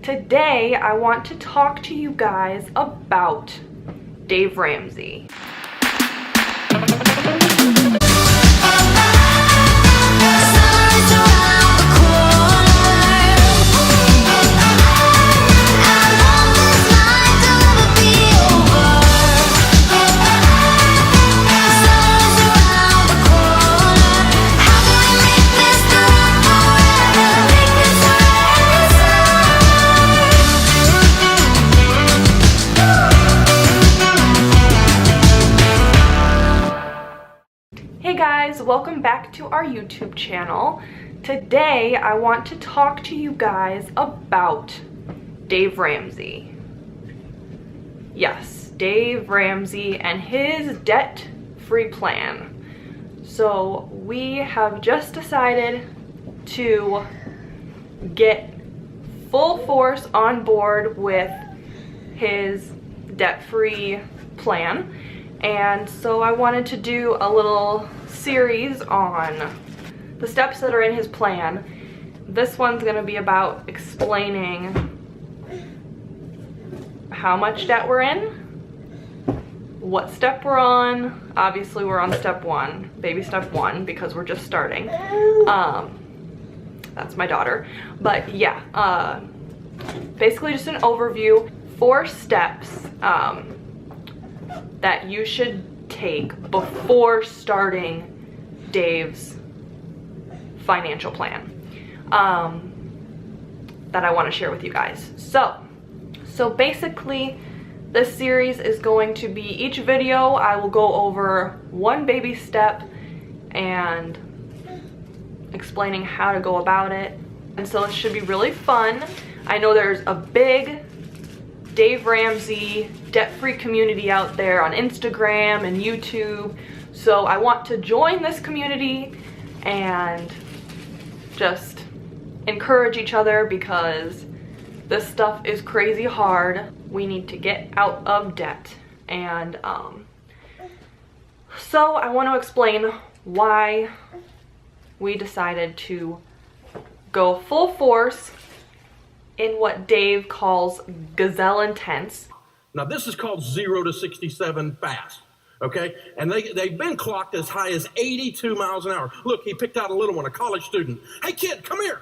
Today, I want to talk to you guys about Dave Ramsey. Hey guys, welcome back to our YouTube channel. Today I want to talk to you guys about Dave Ramsey. Yes, Dave Ramsey and his debt-free plan. So we have just decided to get full force on board with his debt-free plan. And so I wanted to do a little series on the steps that are in his plan. This one's going to be about explaining how much debt we're in, what step we're on. Obviously we're on step one, baby step one, because we're just starting. That's my daughter. But yeah, basically just an overview, 4 steps that you should take before starting Dave's financial plan that I want to share with you guys. So basically this series is going to be, each video I will go over one baby step and explaining how to go about it. And so it should be really fun. I know there's a big Dave Ramsey debt-free community out there on Instagram and YouTube. So I want to join this community and just encourage each other, because this stuff is crazy hard. We need to get out of debt. And so I want to explain why we decided to go full force in what Dave calls gazelle intense. Now this is called 0 to 67 fast, okay? And they've been clocked as high as 82 miles an hour. Look, he picked out a little one, a college student. Hey kid, come here.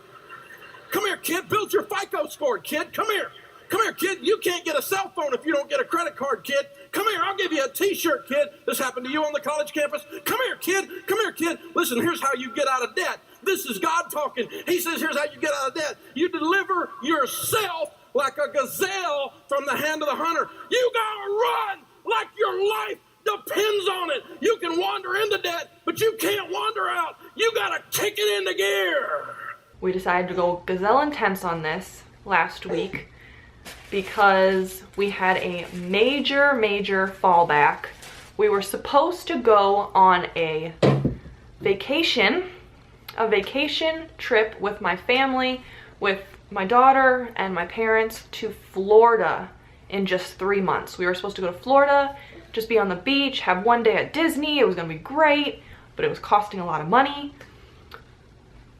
Come here, kid, build your FICO score, kid, come here. Come here, kid, you can't get a cell phone if you don't get a credit card, kid. Come here, I'll give you a t-shirt, kid. This happened to you on the college campus. Come here, kid, come here, kid. Listen, here's how you get out of debt. This is God talking. He says, here's how you get out of debt. You deliver yourself like a gazelle from the hand of the hunter. You gotta run like your life depends on it. You can wander into debt, but you can't wander out. You gotta kick it into gear. We decided to go gazelle intense on this last week because we had a major fallback. We were supposed to go on a vacation trip with my family, with my daughter and my parents, to Florida in just 3 months. We were supposed to go to Florida, just be on the beach, have one day at Disney. It was gonna be great, but it was costing a lot of money.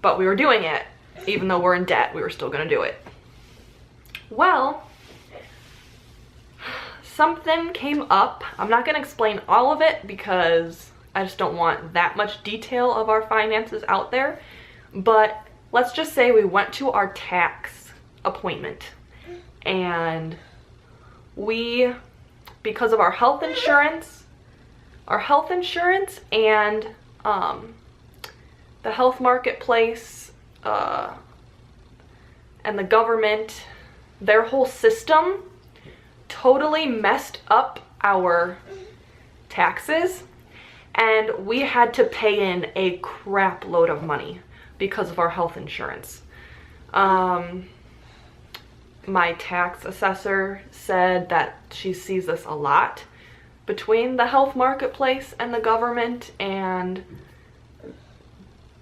But we were doing it. Even though we're in debt, we were still gonna do it. Well, something came up. I'm not gonna explain all of it because I just don't want that much detail of our finances out there. But let's just say we went to our tax appointment, and we, because of our health insurance and the health marketplace and the government, their whole system totally messed up our taxes. And we had to pay in a crap load of money because of our health insurance. My tax assessor said that she sees this a lot between the health marketplace and the government and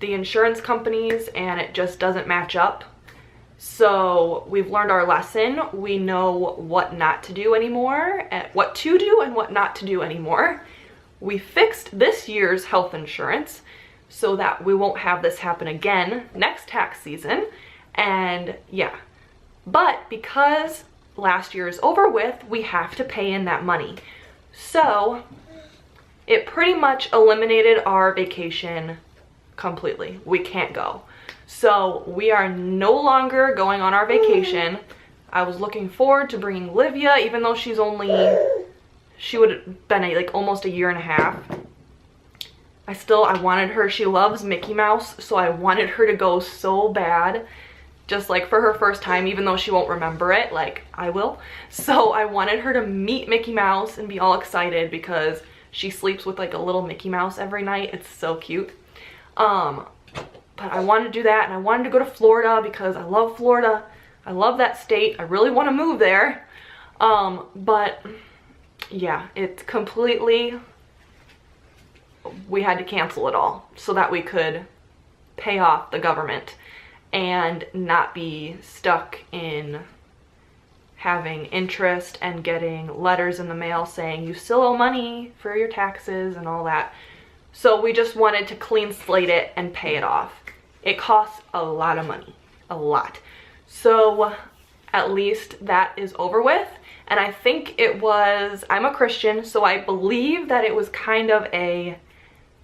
the insurance companies, and it just doesn't match up. So we've learned our lesson. We know what not to do anymore, and what to do and what not to do anymore. We fixed this year's health insurance so that we won't have this happen again next tax season. And yeah, But because last year is over with, we have to pay in that money. So it pretty much eliminated our vacation completely. We can't go. So we are no longer going on our vacation. I was looking forward to bringing Livia, even though she would have been like almost a year and a half. I wanted her. She loves Mickey Mouse, so I wanted her to go so bad, just like for her first time, even though she won't remember it like I will. So I wanted her to meet Mickey Mouse and be all excited because she sleeps with like a little Mickey Mouse every night. It's so cute. But I wanted to do that, and I wanted to go to Florida because I love Florida. I love that state. I really want to move there. But yeah, it's completely, we had to cancel it all so that we could pay off the government and not be stuck in having interest and getting letters in the mail saying you still owe money for your taxes and all that. So we just wanted to clean slate it and pay it off. It costs a lot of money, a lot. So at least that is over with. And I think it was, I'm a Christian, so I believe that it was kind of a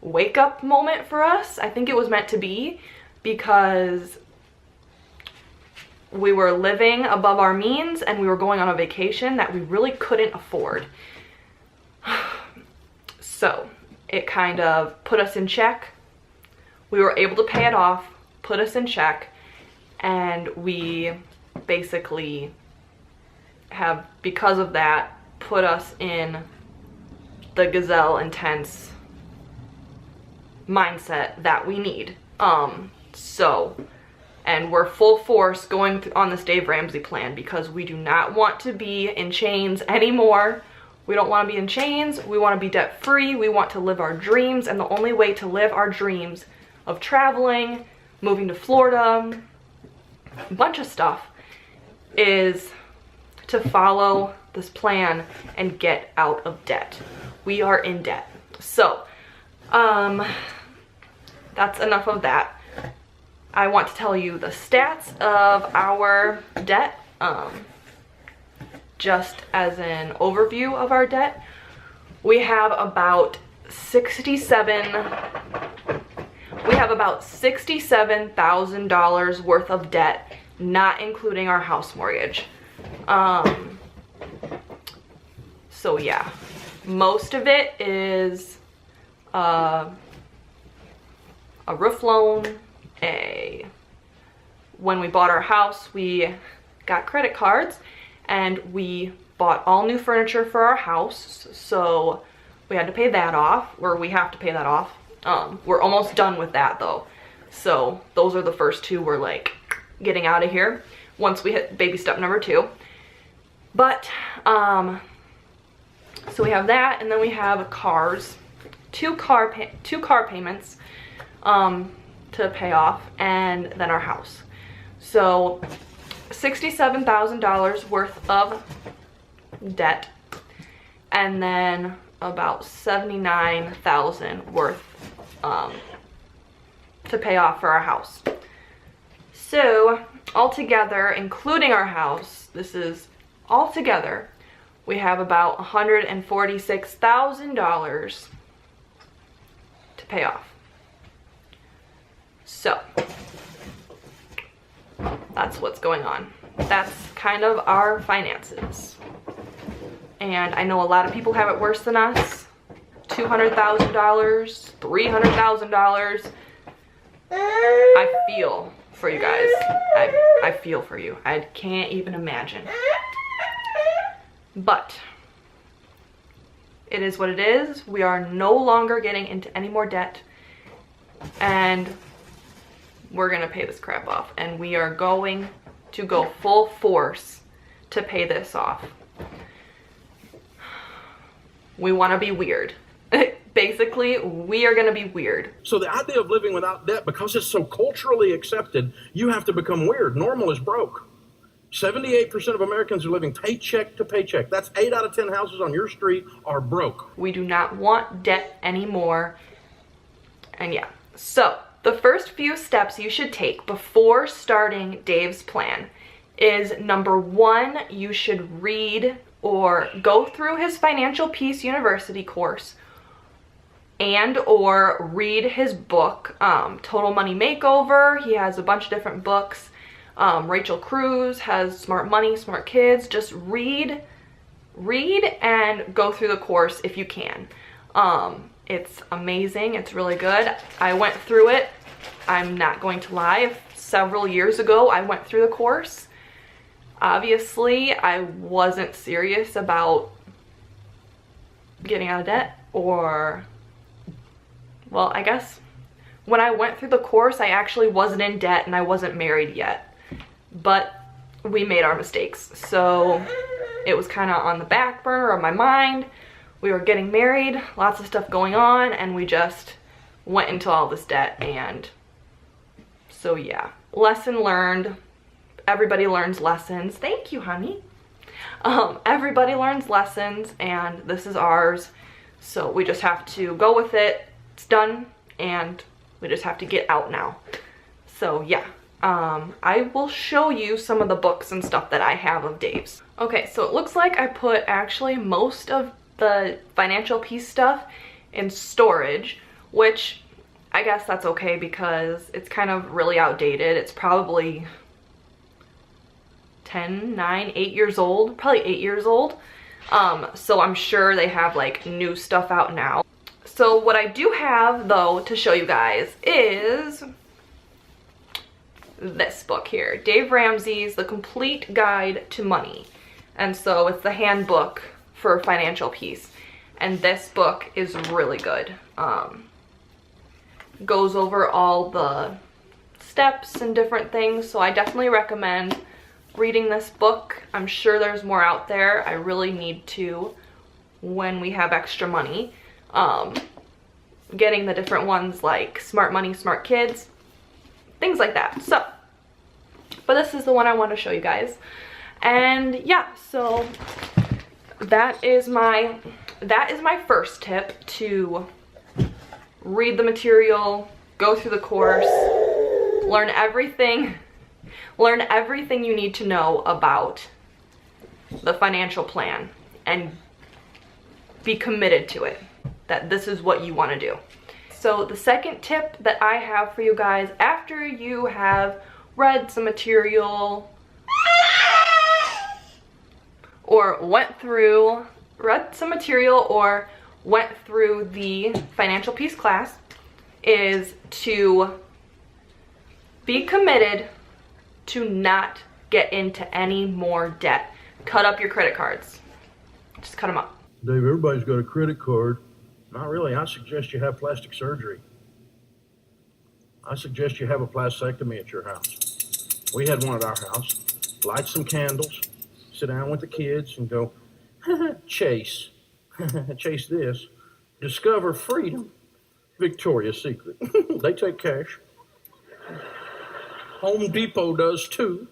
wake up moment for us. I think it was meant to be, because we were living above our means and we were going on a vacation that we really couldn't afford. So it kind of put us in check. We were able to pay it off, put us in check, and we basically have, because of that, put us in the gazelle intense mindset that we need. And we're full force going on this Dave Ramsey plan because we do not want to be in chains anymore. We don't want to be in chains. We want to be debt free. We want to live our dreams. And the only way to live our dreams of traveling, moving to Florida, a bunch of stuff, is to follow this plan and get out of debt. We are in debt. So, that's enough of that. I want to tell you the stats of our debt, just as an overview of our debt. We have about $67,000 worth of debt, not including our house mortgage. So yeah, most of it is a roof loan. When we bought our house, we got credit cards and we bought all new furniture for our house, so we had to pay that off, or we have to pay that off. We're almost done with that though, so those are the first two. We're like getting out of here once we hit baby step number 2. But so we have that, and then we have cars, two car payments to pay off, and then our house. So $67,000 worth of debt, and then about $79,000 worth to pay off for our house. So altogether, including our house, this is altogether, we have about $146,000 to pay off. So that's what's going on. That's kind of our finances. And I know a lot of people have it worse than us. $200,000, $300,000. I feel for you guys. I feel for you. I can't even imagine. But it is what it is. We are no longer getting into any more debt, and we're gonna pay this crap off, and we are going to go full force to pay this off. We want to be weird. Basically, we are going to be weird. So the idea of living without debt, because it's so culturally accepted, you have to become weird. Normal is broke. 78% of Americans are living paycheck to paycheck. That's 8 out of 10 houses on your street are broke. We do not want debt anymore. And yeah, so the first few steps you should take before starting Dave's plan is number one, you should read or go through his Financial Peace University course and or read his book, Total Money Makeover. He has a bunch of different books. Rachel Cruz has Smart Money, Smart Kids. Just read and go through the course if you can. It's amazing. It's really good. I went through it. I'm not going to lie. Several years ago, I went through the course. Obviously, I wasn't serious about getting out of debt, or, well, I guess when I went through the course, I actually wasn't in debt and I wasn't married yet, but we made our mistakes. So it was kind of on the back burner of my mind. We were getting married, lots of stuff going on, and we just went into all this debt. And so yeah, lesson learned. Everybody learns lessons. Thank you, honey. Everybody learns lessons, and this is ours. So we just have to go with it. It's done, and we just have to get out now. So yeah, I will show you some of the books and stuff that I have of Dave's. Okay, so it looks like I put actually most of the Financial Peace stuff in storage, which I guess that's okay because it's kind of really outdated. It's probably 8 years old, probably 8 years old. So I'm sure they have like new stuff out now. So what I do have though to show you guys is this book here, Dave Ramsey's The Complete Guide to Money. And so it's the handbook for financial peace. And this book is really good. Goes over all the steps and different things. So I definitely recommend reading this book. I'm sure there's more out there. I really need to, when we have extra money, getting the different ones like Smart Money, Smart Kids, things like that. So, but this is the one I want to show you guys. And yeah, so that is my first tip: to read the material, go through the course, learn everything you need to know about the financial plan, and be committed to it, that this is what you want to do. So the second tip that I have for you guys, after you have read some material or went through the Financial Peace class, is to be committed to not get into any more debt. Cut up your credit cards. Just cut them up. Dave, everybody's got a credit card. Not really. I suggest you have plastic surgery. I suggest you have a plastectomy at your house. We had one at our house. Light some candles, sit down with the kids and go, chase. Chase this. Discover freedom. Victoria's Secret. They take cash. Home Depot does too.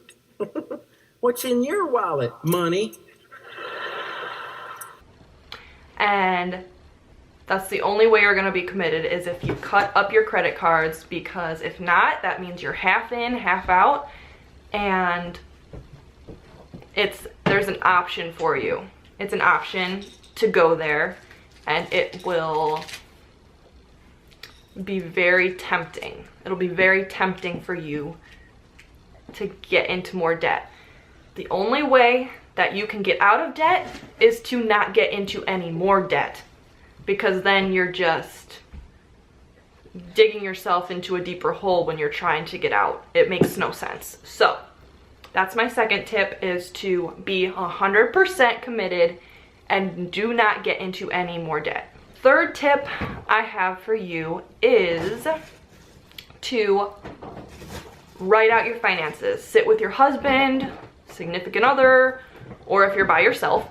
What's in your wallet? Money. And that's the only way you're going to be committed, is if you cut up your credit cards, because if not, that means you're half in, half out, and there's an option for you. It's an option to go there, and it will be very tempting. It'll be very tempting for you to get into more debt. The only way that you can get out of debt is to not get into any more debt, because then you're just digging yourself into a deeper hole when you're trying to get out. It makes no sense. So that's my second tip, is to be 100% committed and do not get into any more debt. Third tip I have for you is to write out your finances. Sit with your husband, significant other, or if you're by yourself,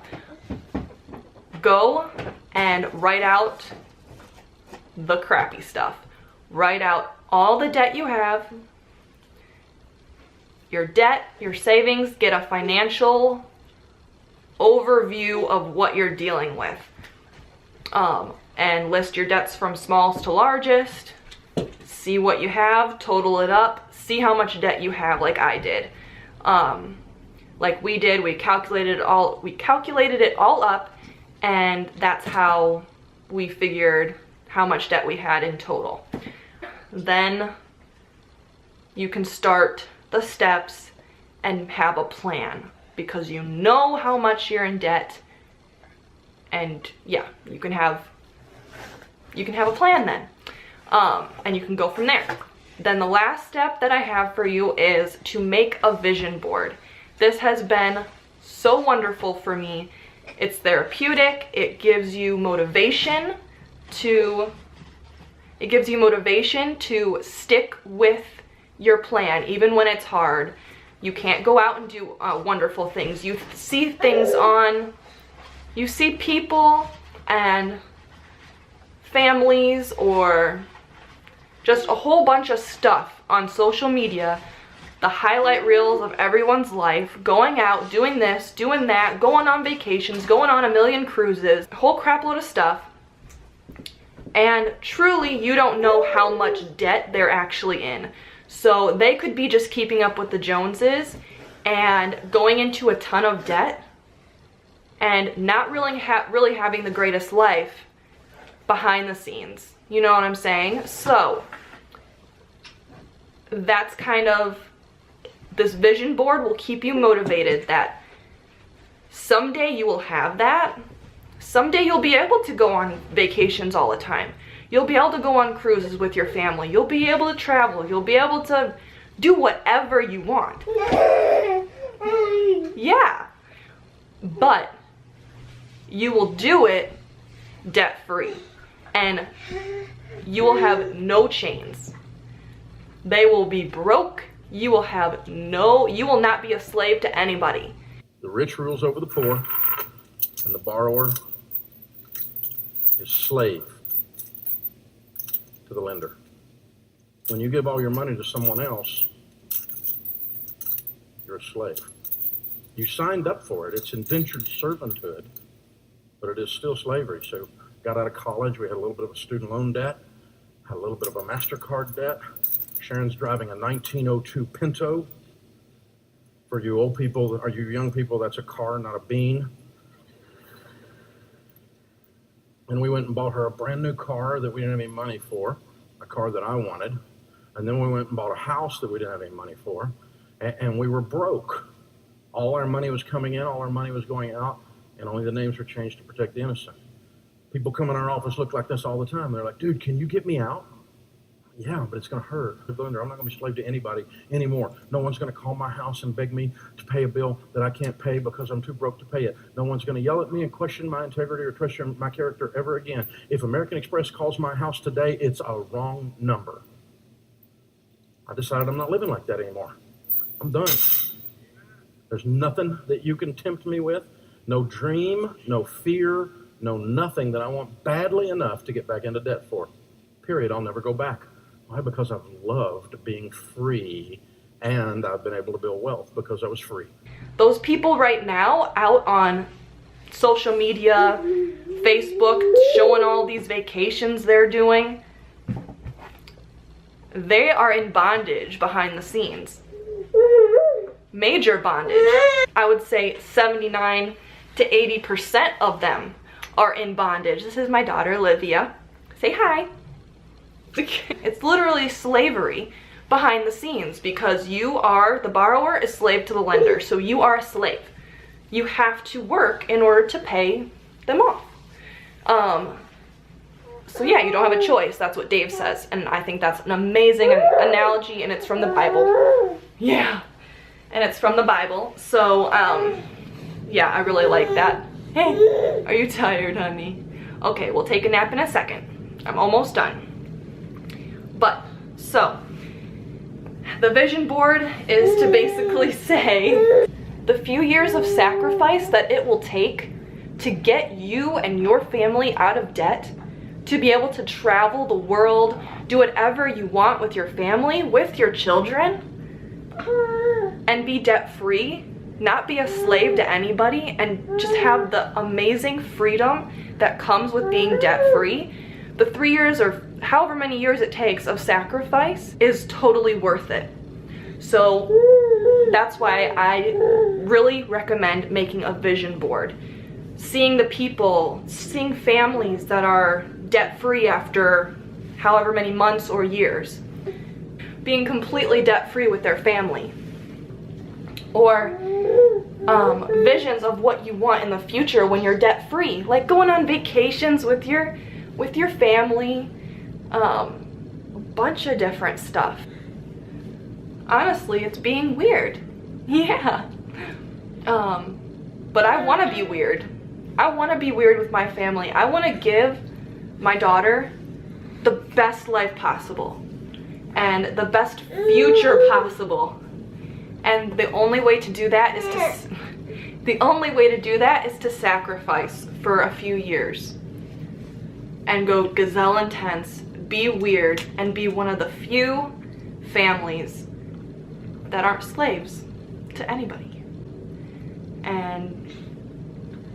go and write out the crappy stuff. Write out all the debt you have, your debt, your savings, get a financial overview of what you're dealing with. And list your debts from smallest to largest. See what you have, total it up, see how much debt you have, like I did. like we did. We calculated it all up, and that's how we figured how much debt we had in total. Then you can start the steps and have a plan, because you know how much you're in debt, and yeah, you can have a plan then, and you can go from there. Then the last step that I have for you is to make a vision board. This has been so wonderful for me. It's therapeutic. It gives you motivation to stick with your plan, even when it's hard. You can't go out and do wonderful things. You see people and families, or just a whole bunch of stuff on social media, the highlight reels of everyone's life, going out, doing this, doing that, going on vacations, going on a million cruises, a whole crap load of stuff. And truly, you don't know how much debt they're actually in. So they could be just keeping up with the Joneses and going into a ton of debt and not really having the greatest life behind the scenes. You know what I'm saying? So that's kind of, this vision board will keep you motivated that someday you will have that. Someday you'll be able to go on vacations all the time. You'll be able to go on cruises with your family. You'll be able to travel. You'll be able to do whatever you want. Yeah. But you will do it debt-free. And you will have no chains. They will be broke. You will not be a slave to anybody. The rich rules over the poor, and the borrower is slave to the lender. When you give all your money to someone else, you're a slave. You signed up for it. It's indentured servanthood, but it is still slavery. So got out of college, we had a little bit of a student loan debt, had a little bit of a MasterCard debt. Sharon's driving a 1902 Pinto. For you old people, or you young people, that's a car, not a bean. And we went and bought her a brand new car that we didn't have any money for, a car that I wanted. And then we went and bought a house that we didn't have any money for. And we were broke. All our money was coming in, all our money was going out, and only the names were changed to protect the innocent. People come in our office look like this all the time. They're like, dude, can you get me out? Yeah, but it's going to hurt. I'm not going to be slave to anybody anymore. No one's going to call my house and beg me to pay a bill that I can't pay because I'm too broke to pay it. No one's going to yell at me and question my integrity or question my character ever again. If American Express calls my house today, it's a wrong number. I decided I'm not living like that anymore. I'm done. There's nothing that you can tempt me with. No dream, no fear, no nothing that I want badly enough to get back into debt for. Period. I'll never go back. Why? Because I've loved being free, and I've been able to build wealth because I was free. Those people right now out on social media, Facebook, showing all these vacations they're doing, they are in bondage behind the scenes. Major bondage. I would say 79 to 80% of them are in bondage. This is my daughter, Olivia. Say hi. It's literally slavery behind the scenes, because the borrower is slave to the lender. So you are a slave. You have to work in order to pay them off. So yeah, you don't have a choice. That's what Dave says. And I think that's an amazing analogy, and it's from the Bible. Yeah. And it's from the Bible. So, yeah, I really like that. Hey, are you tired, honey? Okay, we'll take a nap in a second. I'm almost done. But, so, the vision board is to basically say the few years of sacrifice that it will take to get you and your family out of debt, to be able to travel the world, do whatever you want with your family, with your children, and be debt-free, not be a slave to anybody, and just have the amazing freedom that comes with being debt-free. The 3 years or however many years it takes of sacrifice is totally worth it. So that's why I really recommend making a vision board. Seeing the people, seeing families that are debt-free after however many months or years. Being completely debt-free with their family. Or visions of what you want in the future when you're debt-free. Like going on vacations with your family. A bunch of different stuff. Honestly, it's being weird. Yeah. But I want to be weird. I want to be weird with my family. I want to give my daughter the best life possible and the best future possible. And the only way to do that is to sacrifice for a few years and go gazelle intense, be weird, and be one of the few families that aren't slaves to anybody. And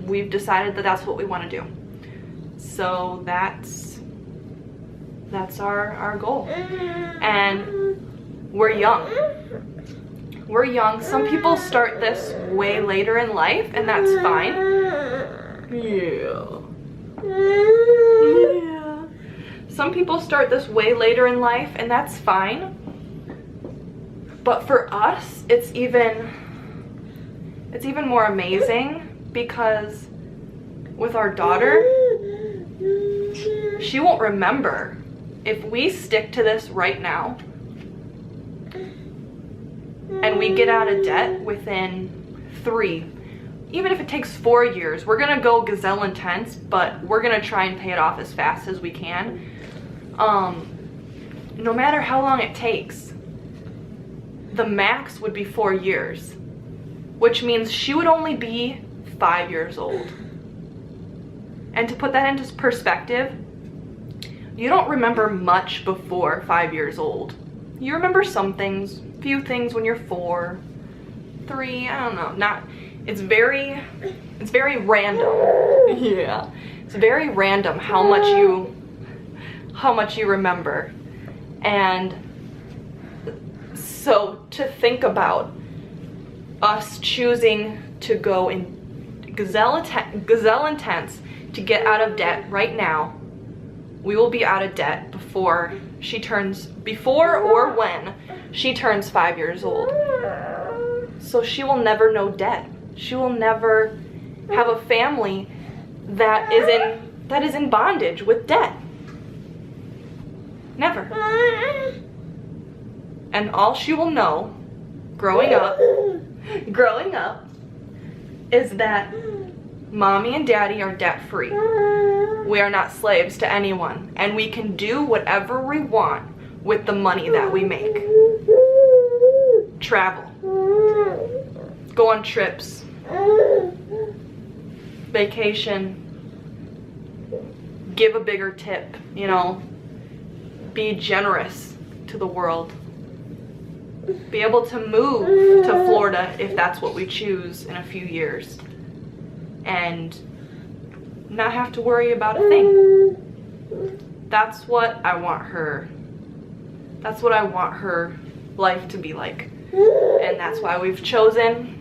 we've decided that that's what we want to do. So that's our goal. And we're young. We're young. Some people start this way later in life, and that's fine. Yeah. Yeah. Some people start this way later in life, and that's fine. But for us, it's even more amazing because with our daughter, she won't remember. If we stick to this right now and we get out of debt within 3, even if it takes 4 years, we're gonna go gazelle intense, but we're gonna try and pay it off as fast as we can. No matter how long it takes, the max would be 4 years, which means she would only be 5 years old. And to put that into perspective, you don't remember much before 5 years old. You remember some things, few things when you're 4, 3, I don't know, it's very random. Yeah. It's very random how much you remember. And so to think about us choosing to go in gazelle intense to get out of debt right now, we will be out of debt before or when she turns 5 years old. So she will never know debt. She will never have a family that is in bondage with debt. Never. And all she will know growing up is that mommy and daddy are debt free. We are not slaves to anyone, and we can do whatever we want with the money that we make. Travel, go on trips, vacation, give a bigger tip, you know, be generous to the world. Be able to move to Florida if that's what we choose in a few years. And not have to worry about a thing. That's what I want her life to be like. And that's why we've chosen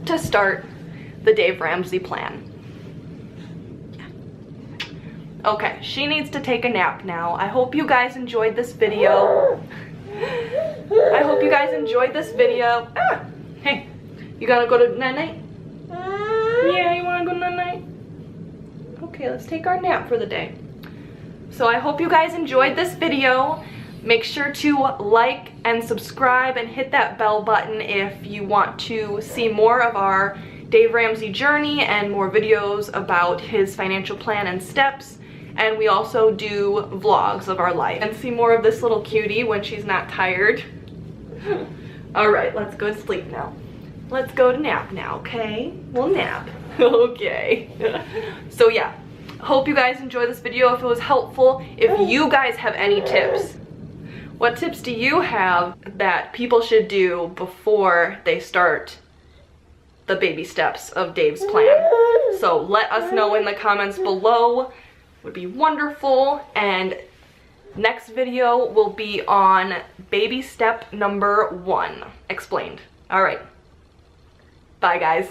to start the Dave Ramsey plan. Okay, she needs to take a nap now. I hope you guys enjoyed this video. Ah, hey, you gotta go to night-night? Yeah, you wanna go night-night? Okay, let's take our nap for the day. So I hope you guys enjoyed this video. Make sure to like and subscribe and hit that bell button if you want to see more of our Dave Ramsey journey and more videos about his financial plan and steps. And we also do vlogs of our life and see more of this little cutie when she's not tired. All right, let's go to sleep now. Let's go to nap now, okay? We'll nap. Okay. So yeah, hope you guys enjoyed this video. If it was helpful, if you guys have any tips, what tips do you have that people should do before they start the baby steps of Dave's plan? So let us know in the comments below. Would be wonderful. And Next video will be on baby step number 1 explained. All right. Bye, guys.